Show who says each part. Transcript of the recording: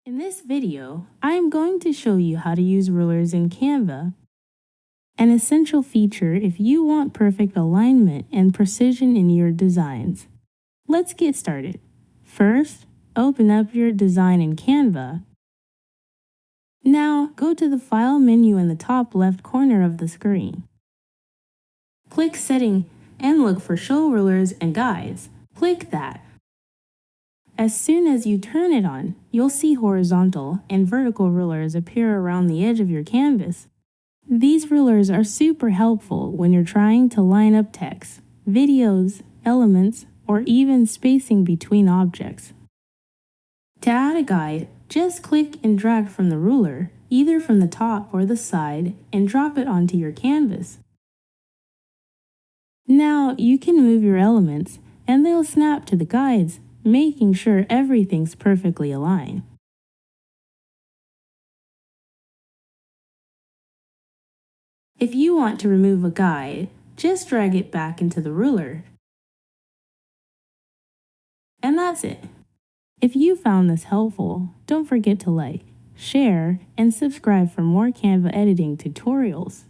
Speaker 1: In this video, I am going to show you how to use rulers in Canva, an essential feature if you want perfect alignment and precision in your designs. Let's get started. First, open up your design in Canva. Now, go to the File menu in the top left corner of the screen. Click Setting and look for Show Rulers and Guides. Click that. As soon as you turn it on, you'll see horizontal and vertical rulers appear around the edge of your canvas. These rulers are super helpful when you're trying to line up text, videos, elements, or even spacing between objects. To add a guide, just click and drag from the ruler, either from the top or the side, and drop it onto your canvas. Now you can move your elements, and they'll snap to the guides, making sure everything's perfectly aligned. If you want to remove a guide, just drag it back into the ruler. And that's it. If you found this helpful, don't forget to like, share, and subscribe for more Canva editing tutorials.